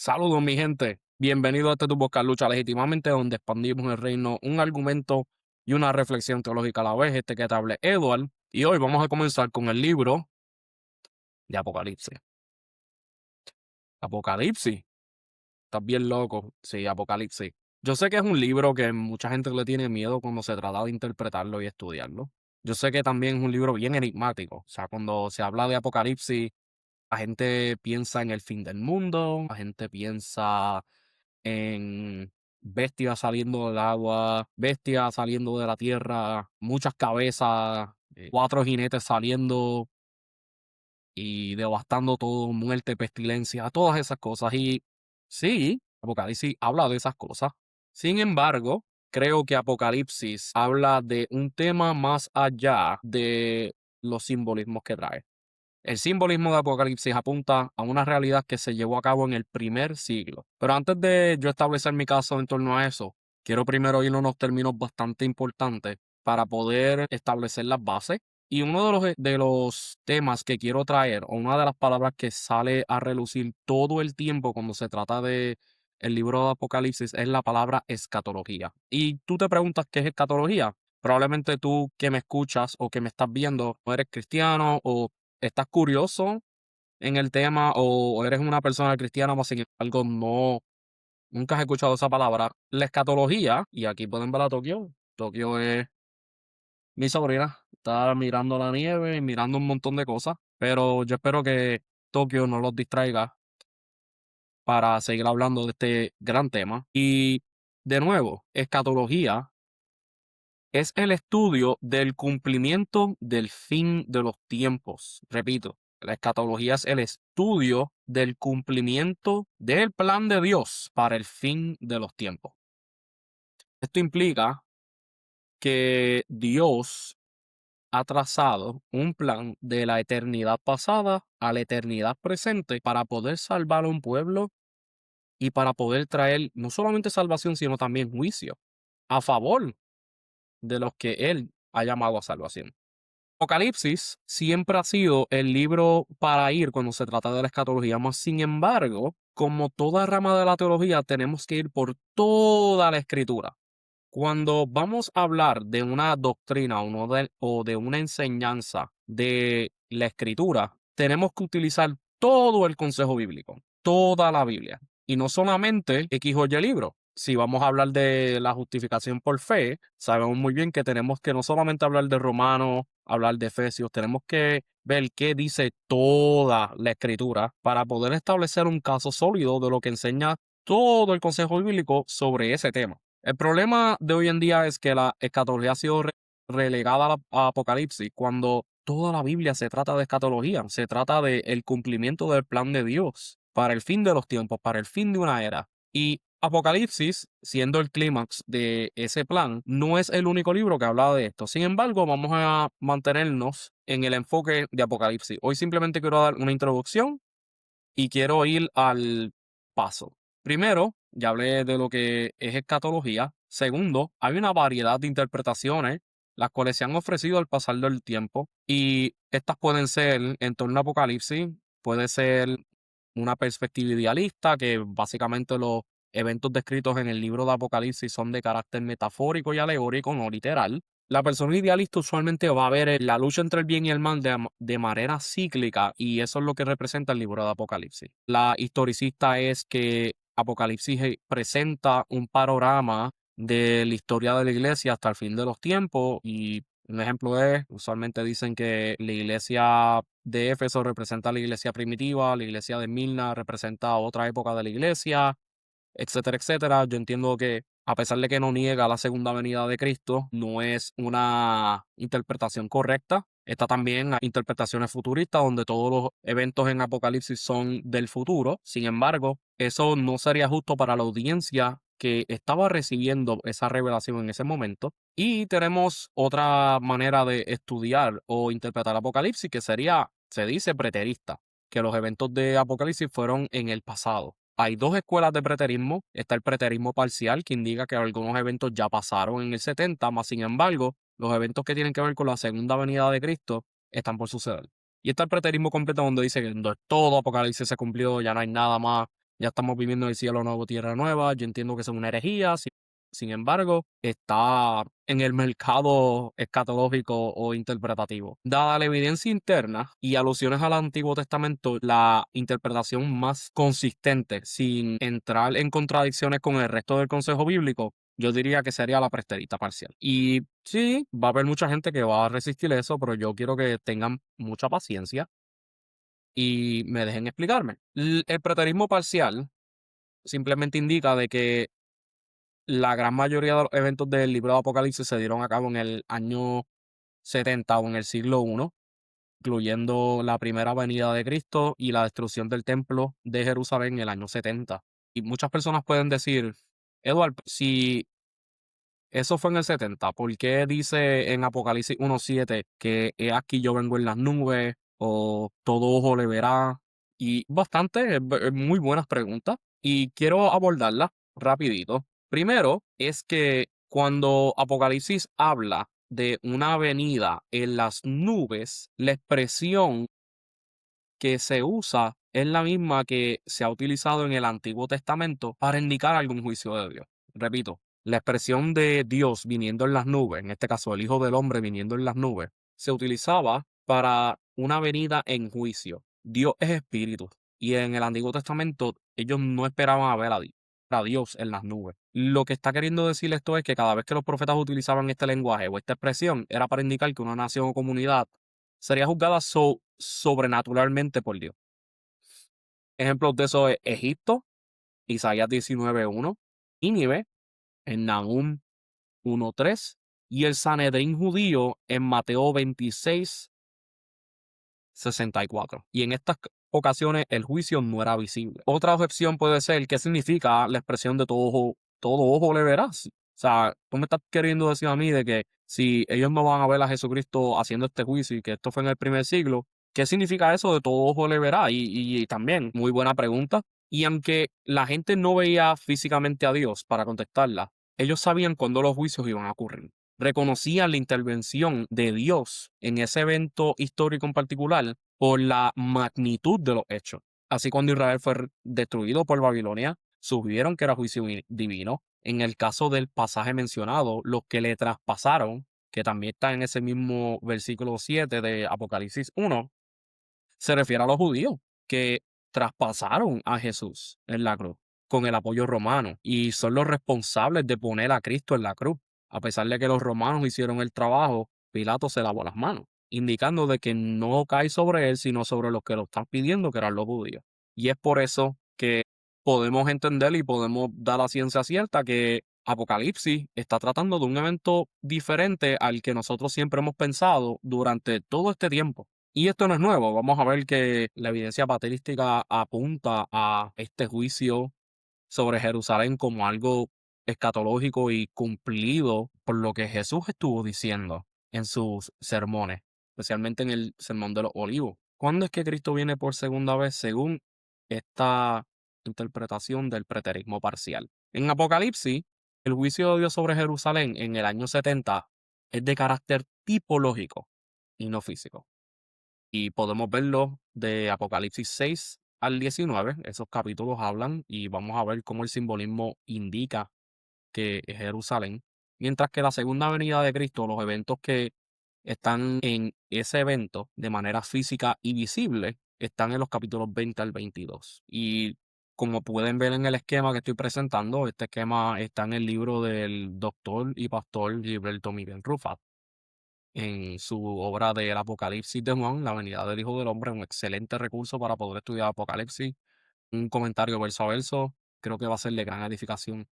Saludos, mi gente. Bienvenido a este tu podcast Lucha Legítimamente, donde expandimos el reino, un argumento y una reflexión teológica a la vez. Este que te hable Edward. Y hoy vamos a comenzar con el libro de Apocalipsis. Apocalipsis. Estás bien loco. Sí, Apocalipsis. Yo sé que es un libro que mucha gente le tiene miedo cuando se trata de interpretarlo y estudiarlo. Yo sé que también es un libro bien enigmático. O sea, cuando se habla de Apocalipsis, la gente piensa en el fin del mundo, la gente piensa en bestias saliendo del agua, bestias saliendo de la tierra, muchas cabezas, cuatro jinetes saliendo y devastando todo, muerte, pestilencia, todas esas cosas. Y sí, Apocalipsis habla de esas cosas. Sin embargo, creo que Apocalipsis habla de un tema más allá de los simbolismos que trae. El simbolismo de Apocalipsis apunta a una realidad que se llevó a cabo en el primer siglo. Pero antes de yo establecer mi caso en torno a eso, quiero primero ir a unos términos bastante importantes para poder establecer las bases. Y uno de los temas que quiero traer, o una de las palabras que sale a relucir todo el tiempo cuando se trata de el libro de Apocalipsis, es la palabra escatología. Y tú te preguntas qué es escatología. Probablemente tú que me escuchas o que me estás viendo no eres cristiano o estás curioso en el tema o eres una persona cristiana, mas sin embargo nunca has escuchado esa palabra. La escatología, y aquí pueden ver a Tokio. Tokio es mi sobrina, está mirando la nieve y mirando un montón de cosas, pero yo espero que Tokio no los distraiga para seguir hablando de este gran tema. Y de nuevo, escatología es el estudio del cumplimiento del fin de los tiempos. Repito, la escatología es el estudio del cumplimiento del plan de Dios para el fin de los tiempos. Esto implica que Dios ha trazado un plan de la eternidad pasada a la eternidad presente para poder salvar a un pueblo y para poder traer no solamente salvación, sino también juicio a favor de los que Él ha llamado a salvación. Apocalipsis siempre ha sido el libro para ir cuando se trata de la escatología, mas sin embargo, como toda rama de la teología, tenemos que ir por toda la escritura. Cuando vamos a hablar de una doctrina o de una enseñanza de la escritura, tenemos que utilizar todo el consejo bíblico, toda la Biblia, y no solamente X o Y libro. Si vamos a hablar de la justificación por fe, sabemos muy bien que tenemos que no solamente hablar de Romanos, hablar de Efesios, tenemos que ver qué dice toda la escritura para poder establecer un caso sólido de lo que enseña todo el consejo bíblico sobre ese tema. El problema de hoy en día es que la escatología ha sido relegada a Apocalipsis cuando toda la Biblia se trata de escatología, se trata del cumplimiento del plan de Dios para el fin de los tiempos, para el fin de una era. Y Apocalipsis, siendo el clímax de ese plan, no es el único libro que habla de esto. Sin embargo, vamos a mantenernos en el enfoque de Apocalipsis. Hoy simplemente quiero dar una introducción y quiero ir al paso. Primero, ya hablé de lo que es escatología. Segundo, hay una variedad de interpretaciones, las cuales se han ofrecido al pasar del tiempo, y estas pueden ser en torno a Apocalipsis, puede ser una perspectiva idealista, que básicamente los eventos descritos en el libro de Apocalipsis son de carácter metafórico y alegórico, no literal. La persona idealista usualmente va a ver la lucha entre el bien y el mal de manera cíclica, y eso es lo que representa el libro de Apocalipsis. La historicista es que Apocalipsis presenta un panorama de la historia de la iglesia hasta el fin de los tiempos, y un ejemplo es, usualmente dicen que la iglesia de Éfeso representa a la iglesia primitiva, la iglesia de Mirna representa otra época de la iglesia, etcétera, etcétera. Yo entiendo que a pesar de que no niega la segunda venida de Cristo, no es una interpretación correcta. Está también interpretaciones futuristas, donde todos los eventos en Apocalipsis son del futuro. Sin embargo, eso no sería justo para la audiencia que estaba recibiendo esa revelación en ese momento. Y tenemos otra manera de estudiar o interpretar Apocalipsis, que sería, se dice, preterista, que los eventos de Apocalipsis fueron en el pasado. Hay dos escuelas de preterismo. Está el preterismo parcial, que indica que algunos eventos ya pasaron en el 70, más sin embargo, los eventos que tienen que ver con la segunda venida de Cristo están por suceder. Y está el preterismo completo, donde dice que todo Apocalipsis se cumplió, ya no hay nada más, ya estamos viviendo el cielo nuevo, tierra nueva. Yo entiendo que es una herejía, sin embargo, está en el mercado escatológico o interpretativo. Dada la evidencia interna y alusiones al Antiguo Testamento, la interpretación más consistente, sin entrar en contradicciones con el resto del consejo bíblico, yo diría que sería la preterita parcial. Y sí, va a haber mucha gente que va a resistir eso, pero yo quiero que tengan mucha paciencia y me dejen explicarme. El preterismo parcial simplemente indica de que la gran mayoría de los eventos del libro de Apocalipsis se dieron a cabo en el año 70 o en el siglo I, incluyendo la primera venida de Cristo y la destrucción del templo de Jerusalén en el año 70. Y muchas personas pueden decir, Edward, si eso fue en el 70, ¿por qué dice en Apocalipsis 1:7 que he aquí yo vengo en las nubes o todo ojo le verá? Y bastante, muy buenas preguntas y quiero abordarlas rapidito. Primero es que cuando Apocalipsis habla de una venida en las nubes, la expresión que se usa es la misma que se ha utilizado en el Antiguo Testamento para indicar algún juicio de Dios. Repito, la expresión de Dios viniendo en las nubes, en este caso el Hijo del Hombre viniendo en las nubes, se utilizaba para una venida en juicio. Dios es espíritu y en el Antiguo Testamento ellos no esperaban a ver a Dios en las nubes. Lo que está queriendo decir esto es que cada vez que los profetas utilizaban este lenguaje o esta expresión era para indicar que una nación o comunidad sería juzgada sobrenaturalmente por Dios. Ejemplos de eso es Egipto, Isaías 19:1, Nínive, en Nahum 1:3 y el Sanedrín judío en Mateo 26:64. Y en estas ocasiones el juicio no era visible. Otra objeción puede ser qué significa la expresión de todo ojo le verás. O sea, tú me estás queriendo decir a mí de que si ellos no van a ver a Jesucristo haciendo este juicio y que esto fue en el primer siglo, ¿qué significa eso de todo ojo le verá? Y también, muy buena pregunta. Y aunque la gente no veía físicamente a Dios para contestarla, ellos sabían cuándo los juicios iban a ocurrir. Reconocían la intervención de Dios en ese evento histórico en particular por la magnitud de los hechos. Así cuando Israel fue destruido por Babilonia, supieron que era juicio divino. En el caso del pasaje mencionado, los que le traspasaron, que también está en ese mismo versículo 7 de Apocalipsis 1, se refiere a los judíos que traspasaron a Jesús en la cruz con el apoyo romano y son los responsables de poner a Cristo en la cruz. A pesar de que los romanos hicieron el trabajo, Pilato se lavó las manos, indicando de que no cae sobre él, sino sobre los que lo están pidiendo, que eran los judíos. Y es por eso que podemos entender y podemos dar la ciencia cierta que Apocalipsis está tratando de un evento diferente al que nosotros siempre hemos pensado durante todo este tiempo. Y esto no es nuevo. Vamos a ver que la evidencia patrística apunta a este juicio sobre Jerusalén como algo escatológico y cumplido por lo que Jesús estuvo diciendo en sus sermones, especialmente en el Sermón de los Olivos. ¿Cuándo es que Cristo viene por segunda vez según esta interpretación del preterismo parcial? En Apocalipsis, el juicio de Dios sobre Jerusalén en el año 70 es de carácter tipológico y no físico. Y podemos verlo de Apocalipsis 6 al 19. Esos capítulos hablan y vamos a ver cómo el simbolismo indica que es Jerusalén. Mientras que la segunda venida de Cristo, los eventos que están en ese evento de manera física y visible, están en los capítulos 20 al 22. Y como pueden ver en el esquema que estoy presentando, este esquema está en el libro del doctor y pastor Gilberto Miguel Rufat en su obra del Apocalipsis de Juan, la venida del Hijo del Hombre, un excelente recurso para poder estudiar Apocalipsis, un comentario verso a verso, creo que va a ser de gran edificación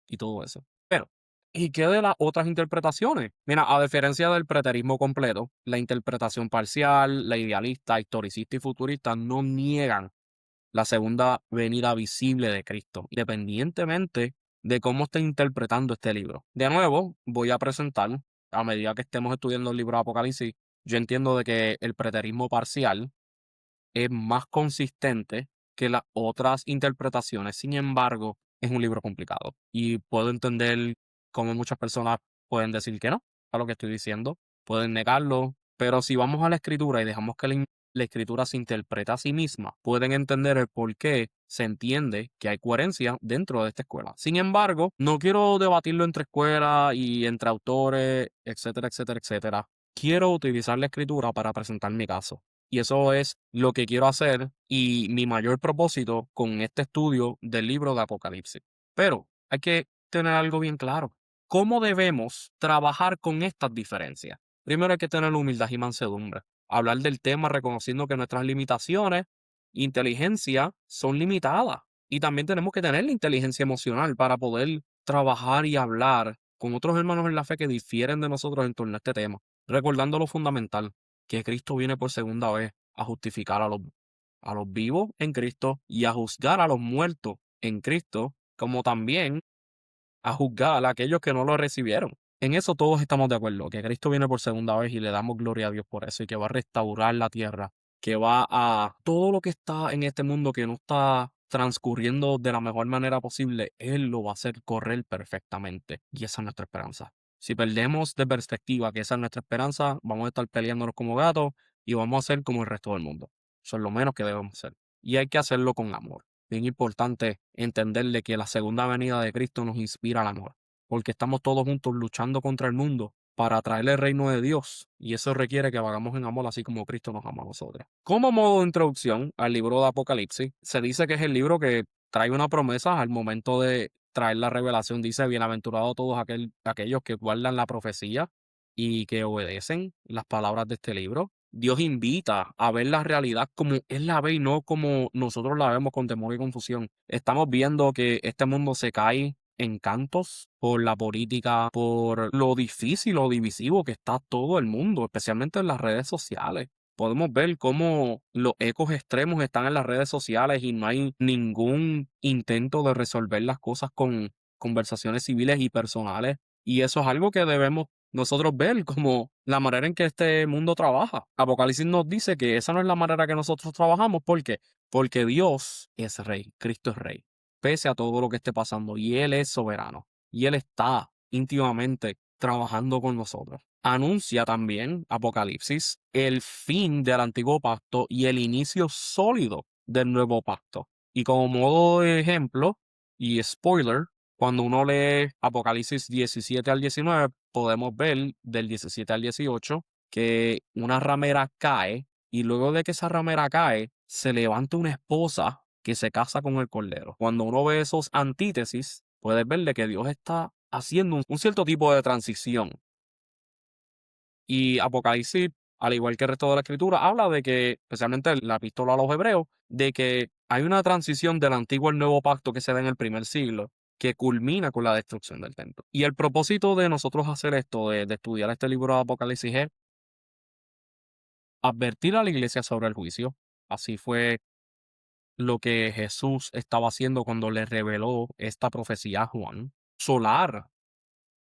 y todo eso. Pero, ¿y qué de las otras interpretaciones? Mira, a diferencia del preterismo completo, la interpretación parcial, la idealista, historicista y futurista no niegan la segunda venida visible de Cristo, independientemente de cómo esté interpretando este libro. De nuevo, voy a presentar, a medida que estemos estudiando el libro de Apocalipsis, yo entiendo de que el preterismo parcial es más consistente que las otras interpretaciones. Sin embargo, es un libro complicado y puedo entender cómo muchas personas pueden decir que no a lo que estoy diciendo, pueden negarlo, pero si vamos a la escritura y dejamos que la escritura se interprete a sí misma, pueden entender el por qué se entiende que hay coherencia dentro de esta escuela. Sin embargo, no quiero debatirlo entre escuelas y entre autores, etcétera, etcétera, etcétera. Quiero utilizar la escritura para presentar mi caso. Y eso es lo que quiero hacer y mi mayor propósito con este estudio del libro de Apocalipsis. Pero hay que tener algo bien claro. ¿Cómo debemos trabajar con estas diferencias? Primero hay que tener humildad y mansedumbre. Hablar del tema reconociendo que nuestras limitaciones, inteligencia, son limitadas. Y también tenemos que tener la inteligencia emocional para poder trabajar y hablar con otros hermanos en la fe que difieren de nosotros en torno a este tema. Recordando lo fundamental, que Cristo viene por segunda vez a justificar a los vivos en Cristo y a juzgar a los muertos en Cristo, como también a juzgar a aquellos que no lo recibieron. En eso todos estamos de acuerdo, que Cristo viene por segunda vez y le damos gloria a Dios por eso y que va a restaurar la tierra, que va a todo lo que está en este mundo que no está transcurriendo de la mejor manera posible, Él lo va a hacer correr perfectamente. Y esa es nuestra esperanza. Si perdemos de perspectiva que esa es nuestra esperanza, vamos a estar peleándonos como gatos y vamos a ser como el resto del mundo. Eso es lo menos que debemos hacer. Y hay que hacerlo con amor. Bien importante entenderle que la segunda venida de Cristo nos inspira al amor, porque estamos todos juntos luchando contra el mundo para traer el reino de Dios, y eso requiere que vagamos en amor así como Cristo nos ama a nosotros. Como modo de introducción al libro de Apocalipsis, se dice que es el libro que trae una promesa al momento de traer la revelación. Dice, bienaventurados todos aquellos que guardan la profecía y que obedecen las palabras de este libro. Dios invita a ver la realidad como Él la ve y no como nosotros la vemos con temor y confusión. Estamos viendo que este mundo se cae en cantos por la política, por lo difícil o divisivo que está todo el mundo, especialmente en las redes sociales. Podemos ver cómo los ecos extremos están en las redes sociales y no hay ningún intento de resolver las cosas con conversaciones civiles y personales. Y eso es algo que debemos nosotros ver como la manera en que este mundo trabaja. Apocalipsis nos dice que esa no es la manera que nosotros trabajamos. ¿Por qué? Porque Dios es rey, Cristo es rey, pese a todo lo que esté pasando, y Él es soberano, y Él está íntimamente trabajando con nosotros. Anuncia también Apocalipsis el fin del antiguo pacto y el inicio sólido del nuevo pacto. Y como modo de ejemplo y spoiler, cuando uno lee Apocalipsis 17 al 19, podemos ver del 17 al 18 que una ramera cae y luego de que esa ramera cae, se levanta una esposa que se casa con el cordero. Cuando uno ve esos antítesis, puedes ver de que Dios está haciendo un cierto tipo de transición. Y Apocalipsis, al igual que el resto de la escritura, habla de que, especialmente la epístola a los hebreos, de que hay una transición del antiguo al nuevo pacto que se da en el primer siglo, que culmina con la destrucción del templo. Y el propósito de nosotros hacer esto, de estudiar este libro de Apocalipsis, es advertir a la iglesia sobre el juicio. Así fue lo que Jesús estaba haciendo cuando le reveló esta profecía a Juan. Solar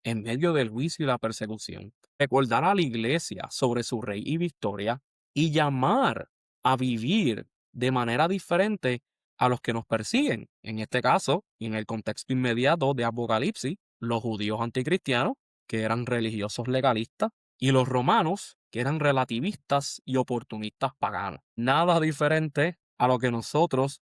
en medio del juicio y la persecución, recordar a la iglesia sobre su rey y victoria y llamar a vivir de manera diferente a los que nos persiguen. En este caso, y en el contexto inmediato de Apocalipsis, los judíos anticristianos, que eran religiosos legalistas, y los romanos, que eran relativistas y oportunistas paganos. Nada diferente a lo que nosotros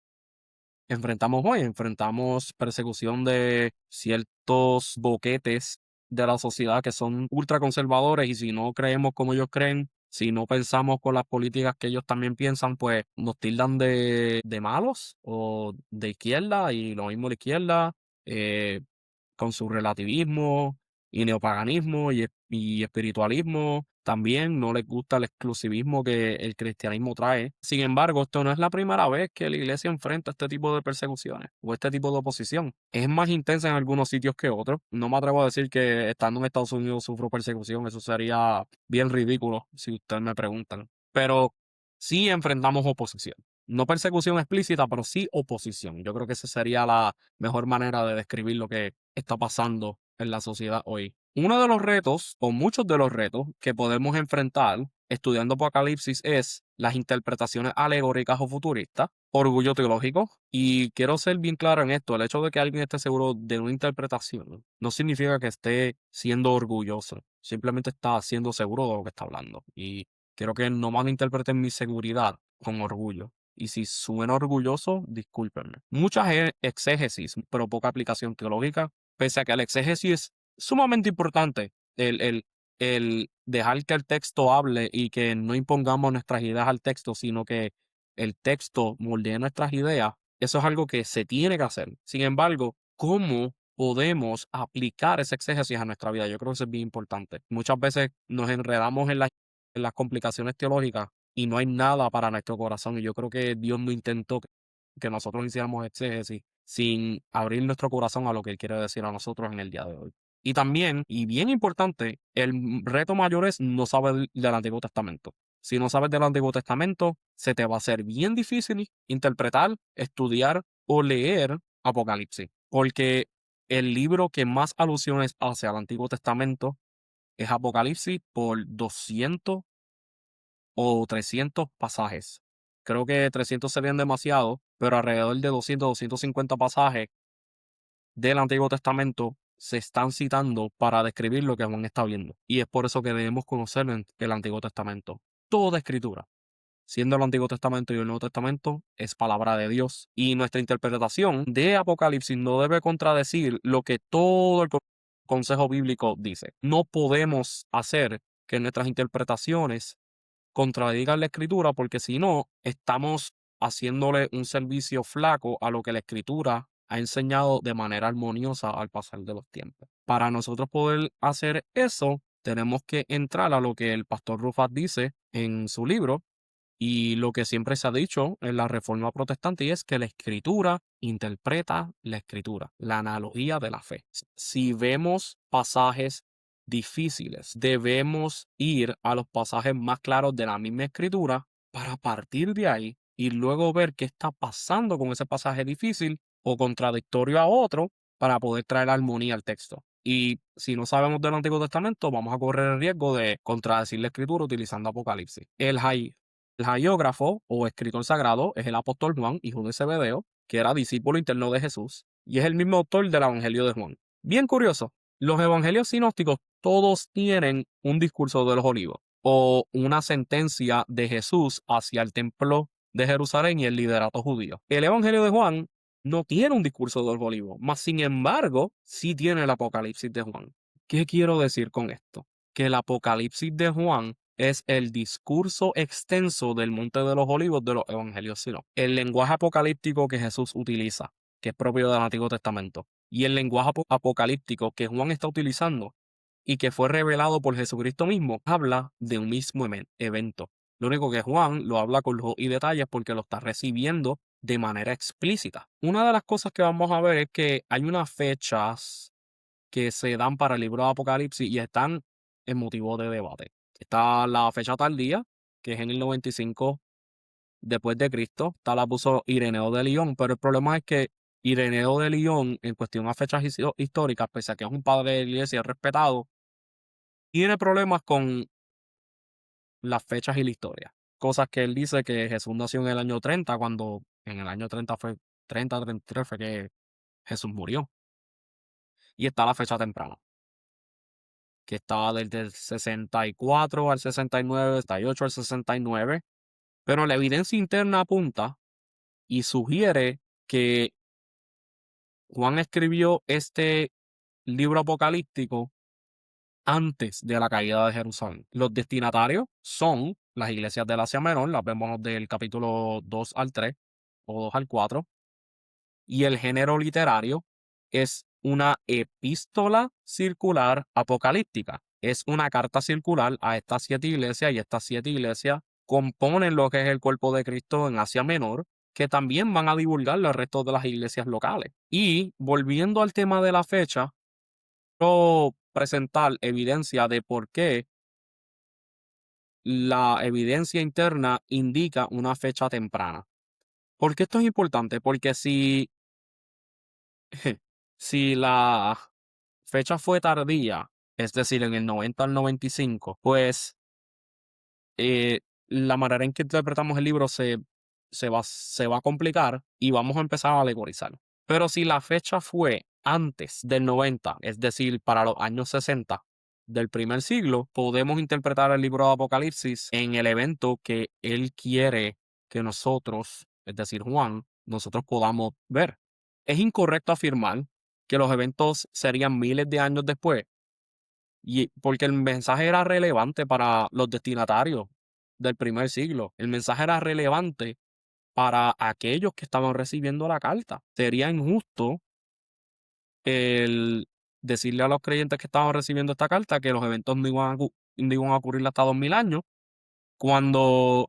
enfrentamos hoy. Enfrentamos persecución de ciertos boquetes de la sociedad que son ultraconservadores, y si no creemos como ellos creen, si no pensamos con las políticas que ellos también piensan, pues nos tildan de malos o de izquierda, y lo mismo la izquierda, eh, con su relativismo y neopaganismo y espiritualismo. También no les gusta el exclusivismo que el cristianismo trae. Sin embargo, esto no es la primera vez que la iglesia enfrenta este tipo de persecuciones o este tipo de oposición. Es más intensa en algunos sitios que otros. No me atrevo a decir que estando en Estados Unidos sufro persecución. Eso sería bien ridículo si ustedes me preguntan. Pero sí enfrentamos oposición. No persecución explícita, pero sí oposición. Yo creo que esa sería la mejor manera de describir lo que está pasando en la sociedad hoy. Uno de los retos, o muchos de los retos que podemos enfrentar estudiando Apocalipsis es las interpretaciones alegóricas o futuristas, orgullo teológico, y quiero ser bien claro en esto: el hecho de que alguien esté seguro de una interpretación no significa que esté siendo orgulloso, simplemente está siendo seguro de lo que está hablando. Y quiero que no malinterpreten mi seguridad con orgullo. Y si suena orgulloso, discúlpenme. Muchas exégesis, pero poca aplicación teológica, pese a que el exégesis es sumamente importante. El dejar que el texto hable y que no impongamos nuestras ideas al texto, sino que el texto moldee nuestras ideas, eso es algo que se tiene que hacer. Sin embargo, ¿cómo podemos aplicar esa exégesis a nuestra vida? Yo creo que eso es bien importante. Muchas veces nos enredamos en las complicaciones teológicas y no hay nada para nuestro corazón. Y yo creo que Dios no intentó que nosotros hiciéramos exégesis sin abrir nuestro corazón a lo que Él quiere decir a nosotros en el día de hoy. Y también, y bien importante, el reto mayor es no saber del Antiguo Testamento. Si no sabes del Antiguo Testamento, se te va a hacer bien difícil interpretar, estudiar o leer Apocalipsis. Porque el libro que más alusiones hace al Antiguo Testamento es Apocalipsis por 200 o 300 pasajes. Creo que 300 serían demasiado, pero alrededor de 200, 250 pasajes del Antiguo Testamento se están citando para describir lo que Juan está viendo. Y es por eso que debemos conocer el Antiguo Testamento. Toda escritura, siendo el Antiguo Testamento y el Nuevo Testamento, es palabra de Dios. Y nuestra interpretación de Apocalipsis no debe contradecir lo que todo el consejo bíblico dice. No podemos hacer que nuestras interpretaciones contradigan la escritura, porque si no, estamos haciéndole un servicio flaco a lo que la escritura ha enseñado de manera armoniosa al pasar de los tiempos. Para nosotros poder hacer eso, tenemos que entrar a lo que el pastor Rufat dice en su libro y lo que siempre se ha dicho en la Reforma Protestante, y es que la escritura interpreta la escritura, la analogía de la fe. Si vemos pasajes difíciles, debemos ir a los pasajes más claros de la misma escritura para partir de ahí y luego ver qué está pasando con ese pasaje difícil o contradictorio a otro para poder traer armonía al texto. Y si no sabemos del Antiguo Testamento, vamos a correr el riesgo de contradecir la escritura utilizando Apocalipsis. El hagiógrafo o escritor sagrado es el apóstol Juan, hijo de Zebedeo, que era discípulo interno de Jesús, y es el mismo autor del Evangelio de Juan. Bien curioso, los evangelios sinópticos todos tienen un discurso de los olivos o una sentencia de Jesús hacia el templo de Jerusalén y el liderato judío. El Evangelio de Juan no tiene un discurso de los olivos, mas sin embargo, sí tiene el Apocalipsis de Juan. ¿Qué quiero decir con esto? Que el Apocalipsis de Juan es el discurso extenso del Monte de los Olivos de los Evangelios sinópticos. El lenguaje apocalíptico que Jesús utiliza, que es propio del Antiguo Testamento, y el lenguaje apocalíptico que Juan está utilizando y que fue revelado por Jesucristo mismo, habla de un mismo evento. Lo único que Juan lo habla con lujos y detalles porque lo está recibiendo de manera explícita. Una de las cosas que vamos a ver es que hay unas fechas que se dan para el libro de Apocalipsis y están en motivo de debate. Está la fecha tardía, que es en el 95 después de Cristo. Está la puso Ireneo de Lyon, pero el problema es que Ireneo de Lyon, en cuestión a fechas históricas, pese a que es un padre de la iglesia respetado, tiene problemas con las fechas y la historia. Cosas que él dice que Jesús nació en el año 30, cuando en el año 30 fue 33 fue que Jesús murió. Y está la fecha temprana, que estaba desde el 64 al 69, 68 al 69, pero la evidencia interna apunta y sugiere que Juan escribió este libro apocalíptico antes de la caída de Jerusalén. Los destinatarios son las iglesias del Asia Menor, las vemos del capítulo 2 al 3 o 2 al 4, y el género literario es una epístola circular apocalíptica. Es una carta circular a estas 7 iglesias y estas 7 iglesias componen lo que es el cuerpo de Cristo en Asia Menor, que también van a divulgarlo al resto de las iglesias locales. Y volviendo al tema de la fecha, quiero presentar evidencia de por qué la evidencia interna indica una fecha temprana. ¿Por qué esto es importante? Porque si la fecha fue tardía, es decir, en el 90 al 95, pues eh, la manera en que interpretamos el libro se va a complicar y vamos a empezar a alegorizar. Pero si la fecha fue antes del 90, es decir, para los años 60 del primer siglo, podemos interpretar el libro de Apocalipsis en el evento que él quiere que nosotros, es decir, Juan, nosotros podamos ver. Es incorrecto afirmar que los eventos serían miles de años después, y porque el mensaje era relevante para los destinatarios del primer siglo. El mensaje era relevante para aquellos que estaban recibiendo la carta. Sería injusto el decirle a los creyentes que estaban recibiendo esta carta que los eventos no iban a ocurrir hasta 2000 años, cuando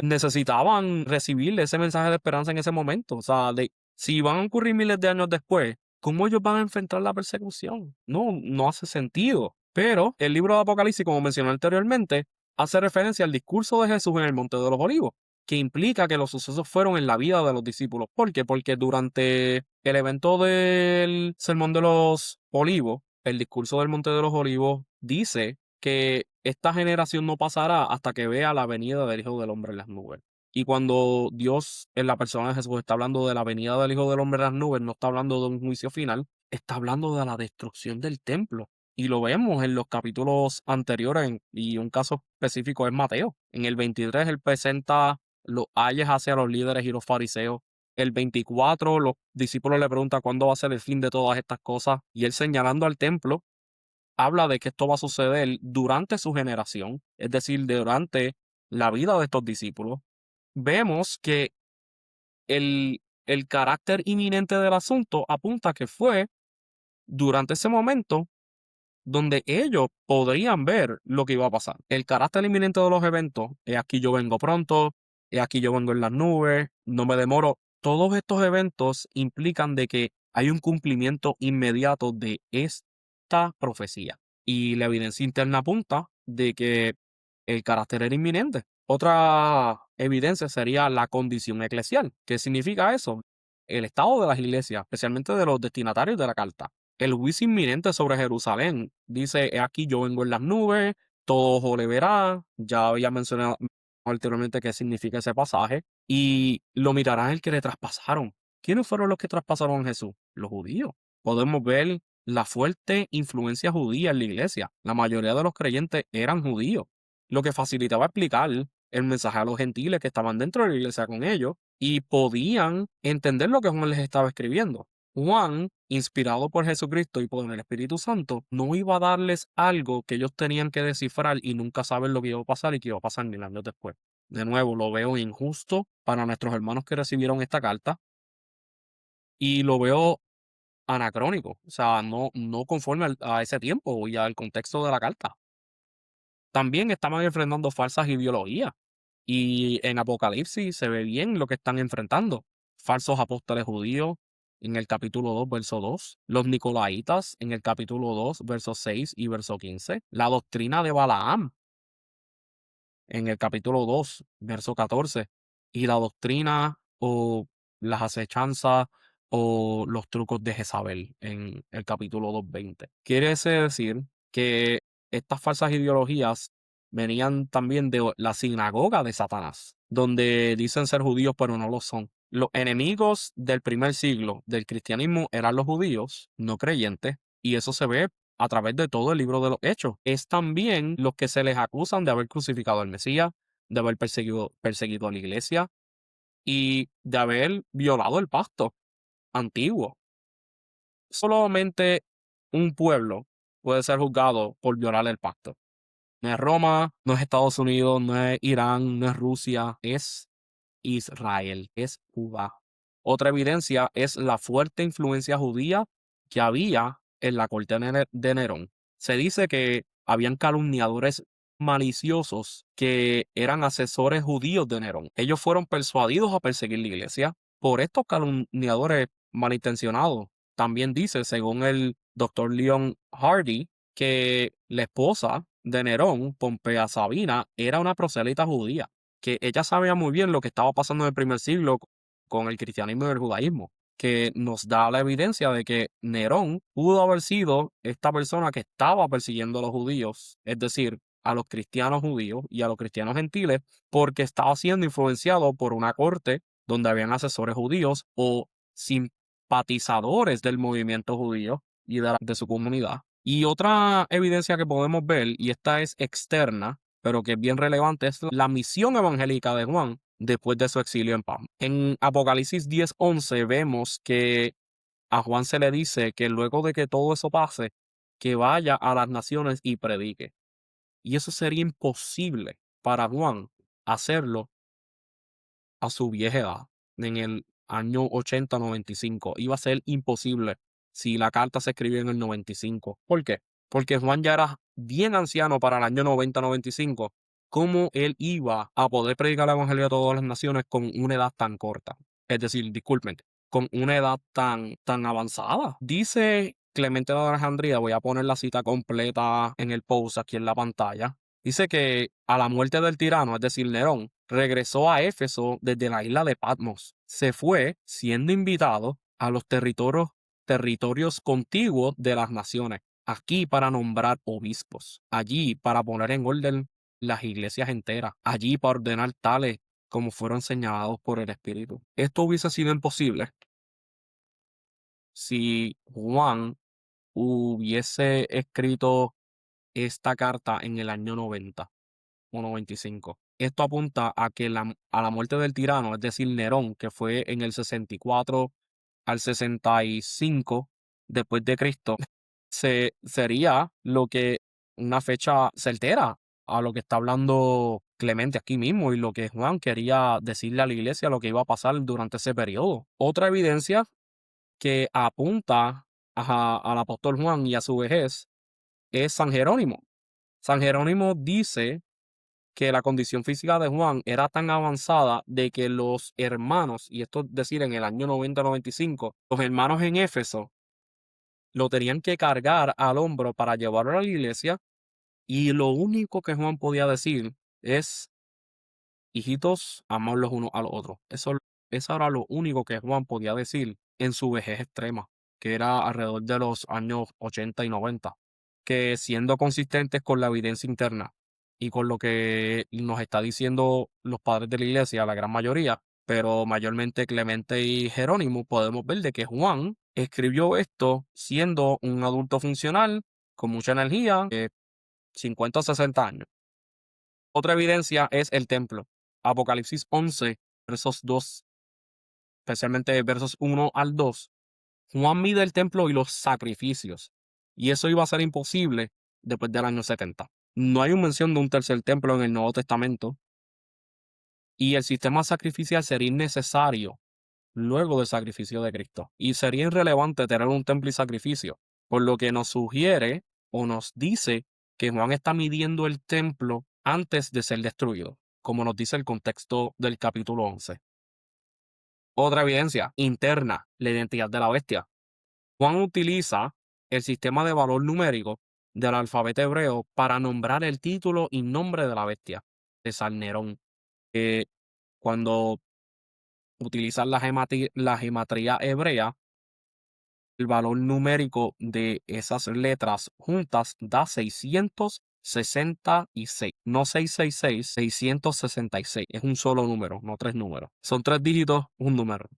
necesitaban recibir ese mensaje de esperanza en ese momento. O sea, si van a ocurrir miles de años después, ¿cómo ellos van a enfrentar la persecución? No, no hace sentido. Pero el libro de Apocalipsis, como mencioné anteriormente, hace referencia al discurso de Jesús en el Monte de los Olivos, que implica que los sucesos fueron en la vida de los discípulos. ¿Por qué? Porque durante el evento del Sermón de los Olivos, el discurso del Monte de los Olivos dice que esta generación no pasará hasta que vea la venida del Hijo del Hombre en las nubes. Y cuando Dios, en la persona de Jesús, está hablando de la venida del Hijo del Hombre en las nubes, no está hablando de un juicio final, está hablando de la destrucción del templo. Y lo vemos en los capítulos anteriores, y un caso específico es Mateo. En el 23 él presenta los ayes hacia los líderes y los fariseos. El 24 los discípulos le preguntan cuándo va a ser el fin de todas estas cosas, y él, señalando al templo, habla de que esto va a suceder durante su generación, es decir, durante la vida de estos discípulos. Vemos que el carácter inminente del asunto apunta que fue durante ese momento donde ellos podrían ver lo que iba a pasar. El carácter inminente de los eventos, he aquí yo vengo pronto, he aquí yo vengo en las nubes, no me demoro. Todos estos eventos implican de que hay un cumplimiento inmediato de esta profecía. Y la evidencia interna apunta de que el carácter era inminente. Otra evidencia sería la condición eclesial. ¿Qué significa eso? El estado de las iglesias, especialmente de los destinatarios de la carta. El juicio inminente sobre Jerusalén. Dice: "He aquí yo vengo en las nubes, todo ojo le verá". Ya había mencionado anteriormente qué significa ese pasaje. Y lo mirará el que le traspasaron. ¿Quiénes fueron los que traspasaron a Jesús? Los judíos. Podemos ver la fuerte influencia judía en la iglesia. La mayoría de los creyentes eran judíos, lo que facilitaba explicar el mensaje a los gentiles que estaban dentro de la iglesia con ellos y podían entender lo que Juan les estaba escribiendo. Juan, inspirado por Jesucristo y por el Espíritu Santo, no iba a darles algo que ellos tenían que descifrar y nunca saber lo que iba a pasar y que iba a pasar 1000 años después. De nuevo, lo veo injusto para nuestros hermanos que recibieron esta carta, y lo veo anacrónico, o sea, no conforme a ese tiempo y al contexto de la carta. También estaban enfrentando falsas ideologías. Y en Apocalipsis se ve bien lo que están enfrentando. Falsos apóstoles judíos en el capítulo 2, verso 2. Los nicolaitas en el capítulo 2, verso 6 y verso 15. La doctrina de Balaam en el capítulo 2, verso 14. Y la doctrina o las acechanzas o los trucos de Jezabel en el capítulo 2, 20. Quiere decir que estas falsas ideologías venían también de la sinagoga de Satanás, donde dicen ser judíos pero no lo son. Los enemigos del primer siglo del cristianismo eran los judíos no creyentes, y eso se ve a través de todo el libro de los Hechos. Es también los que se les acusan de haber crucificado al Mesías, de haber perseguido a la iglesia y de haber violado el pacto antiguo. Solamente un pueblo puede ser juzgado por violar el pacto. No es Roma, no es Estados Unidos, no es Irán, no es Rusia, es Israel, es Cuba. Otra evidencia es la fuerte influencia judía que había en la corte de Nerón. Se dice que habían calumniadores maliciosos que eran asesores judíos de Nerón. Ellos fueron persuadidos a perseguir la iglesia por estos calumniadores malintencionados. También dice, según el doctor Leon Hardy, que la esposa de Nerón, Pompea Sabina, era una proselita judía, que ella sabía muy bien lo que estaba pasando en el primer siglo con el cristianismo y el judaísmo, que nos da la evidencia de que Nerón pudo haber sido esta persona que estaba persiguiendo a los judíos, es decir, a los cristianos judíos y a los cristianos gentiles, porque estaba siendo influenciado por una corte donde habían asesores judíos o simpatizadores del movimiento judío y de su comunidad. Y otra evidencia que podemos ver, y esta es externa, pero que es bien relevante, es la misión evangélica de Juan después de su exilio en Patmos. En Apocalipsis 10:11 vemos que a Juan se le dice que luego de que todo eso pase, que vaya a las naciones y predique. Y eso sería imposible para Juan hacerlo a su vieja edad, en el año 80-95. Iba a ser imposible si la carta se escribió en el 95. ¿Por qué? Porque Juan ya era bien anciano para el año 90-95. ¿Cómo él iba a poder predicar el evangelio a todas las naciones con una edad tan corta? Es decir, disculpen, con una edad tan avanzada. Dice Clemente de Alejandría, voy a poner la cita completa en el post aquí en la pantalla. Dice que a la muerte del tirano, es decir, Nerón, regresó a Éfeso desde la isla de Patmos. Se fue siendo invitado a los territorios contiguos de las naciones, aquí para nombrar obispos, allí para poner en orden las iglesias enteras, allí para ordenar tales como fueron señalados por el Espíritu. Esto hubiese sido imposible si Juan hubiese escrito esta carta en el año 90 o 95. Esto apunta a que a la muerte del tirano, es decir, Nerón, que fue en el 64 al 65 después de Cristo, sería lo que una fecha certera a lo que está hablando Clemente aquí mismo y lo que Juan quería decirle a la iglesia lo que iba a pasar durante ese periodo. Otra evidencia que apunta al apóstol Juan y a su vejez es San Jerónimo. San Jerónimo dice que la condición física de Juan era tan avanzada de que los hermanos, y esto es decir, en el año 90-95, los hermanos en Éfeso lo tenían que cargar al hombro para llevarlo a la iglesia, y lo único que Juan podía decir es: hijitos, amaos los unos a los otros. Eso era lo único que Juan podía decir en su vejez extrema, que era alrededor de los años 80 y 90, que siendo consistentes con la evidencia interna y con lo que nos está diciendo los padres de la iglesia, la gran mayoría, pero mayormente Clemente y Jerónimo, podemos ver de que Juan escribió esto siendo un adulto funcional, con mucha energía, 50 o 60 años. Otra evidencia es el templo. Apocalipsis 11, versos 2, especialmente versos 1 al 2. Juan mide el templo y los sacrificios. Y eso iba a ser imposible después del año 70. No hay una mención de un tercer templo en el Nuevo Testamento. Y el sistema sacrificial sería innecesario luego del sacrificio de Cristo. Y sería irrelevante tener un templo y sacrificio. Por lo que nos sugiere o nos dice que Juan está midiendo el templo antes de ser destruido, como nos dice el contexto del capítulo 11. Otra evidencia interna, la identidad de la bestia. Juan utiliza el sistema de valor numérico del alfabeto hebreo para nombrar el título y nombre de la bestia, de Salnerón. Cuando utilizan la gematría hebrea, el valor numérico de esas letras juntas da 666. No 666, 666. Es un solo número, no tres números. Son tres dígitos, un número.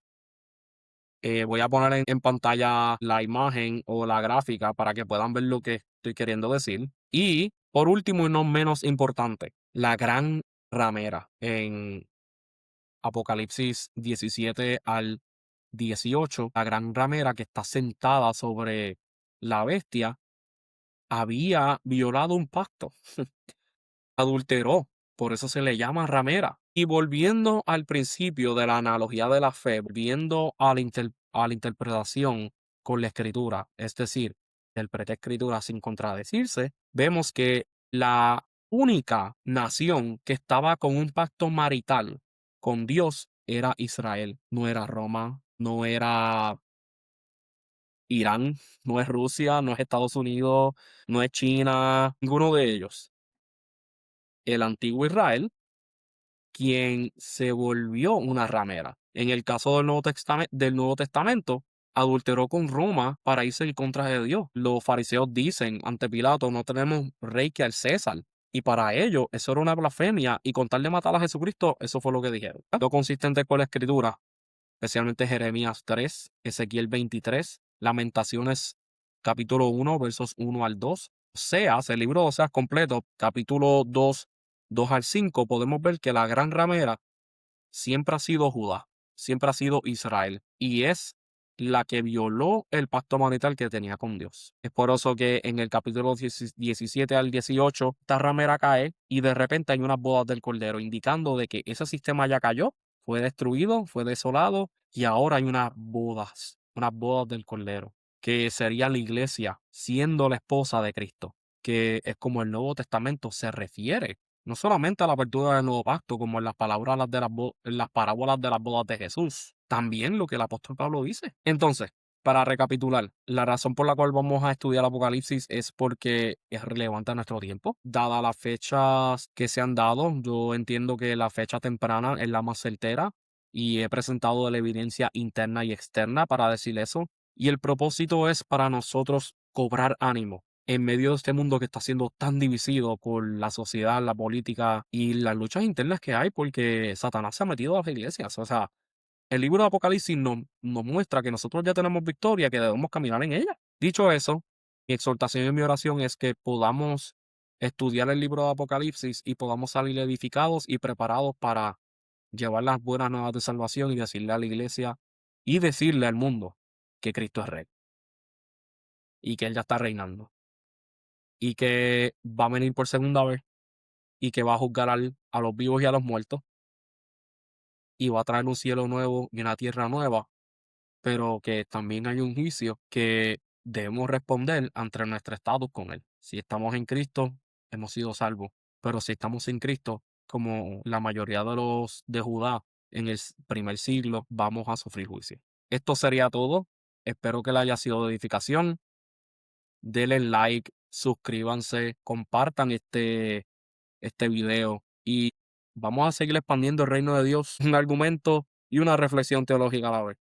Voy a poner en pantalla la imagen o la gráfica para que puedan ver lo que estoy queriendo decir. Y por último y no menos importante, la gran ramera en Apocalipsis 17 al 18, la gran ramera que está sentada sobre la bestia, había violado un pacto, adulteró, por eso se le llama ramera. Y volviendo al principio de la analogía de la fe, volviendo a la interpretación con la escritura, es decir, interpreta escritura sin contradecirse, vemos que la única nación que estaba con un pacto marital con Dios era Israel, no era Roma, no era Irán, no es Rusia, no es Estados Unidos, no es China, ninguno de ellos. El antiguo Israel, quien se volvió una ramera. En el caso del Nuevo Testamento, adulteró con Roma para irse en contra de Dios. Los fariseos dicen ante Pilato: no tenemos rey que al César. Y para ellos eso era una blasfemia, y con tal de matar a Jesucristo, eso fue lo que dijeron. Lo consistente con la escritura, especialmente Jeremías 3, Ezequiel 23, Lamentaciones capítulo 1, versos 1 al 2, Oseas, el libro de Oseas completo, capítulo 2, 2 al 5, podemos ver que la gran ramera siempre ha sido Judá, siempre ha sido Israel, y es la que violó el pacto marital que tenía con Dios. Es por eso que en el capítulo 17 al 18, esta ramera cae y de repente hay unas bodas del Cordero, indicando de que ese sistema ya cayó, fue destruido, fue desolado, y ahora hay unas bodas del Cordero, que sería la iglesia siendo la esposa de Cristo, que es como el Nuevo Testamento se refiere no solamente a la apertura del nuevo pacto, como en las palabras en las parábolas de las bodas de Jesús, también lo que el apóstol Pablo dice. Entonces, para recapitular, la razón por la cual vamos a estudiar Apocalipsis es porque es relevante a nuestro tiempo. Dadas las fechas que se han dado, yo entiendo que la fecha temprana es la más certera y he presentado la evidencia interna y externa para decir eso. Y el propósito es para nosotros cobrar ánimo en medio de este mundo que está siendo tan divisivo por la sociedad, la política y las luchas internas que hay, porque Satanás se ha metido a las iglesias. O sea, el libro de Apocalipsis nos muestra que nosotros ya tenemos victoria, que debemos caminar en ella. Dicho eso, mi exhortación y mi oración es que podamos estudiar el libro de Apocalipsis y podamos salir edificados y preparados para llevar las buenas nuevas de salvación y decirle a la iglesia y decirle al mundo que Cristo es rey y que Él ya está reinando y que va a venir por segunda vez y que va a juzgar a los vivos y a los muertos y va a traer un cielo nuevo y una tierra nueva, pero que también hay un juicio que debemos responder ante nuestro estado con Él. Si estamos en Cristo, hemos sido salvos, pero si estamos sin Cristo, como la mayoría de los de Judá en el primer siglo, vamos a sufrir juicio. Esto sería todo. Espero que le haya sido de edificación. Denle like, suscríbanse, compartan este video y vamos a seguir expandiendo el reino de Dios, un argumento y una reflexión teológica a la vez.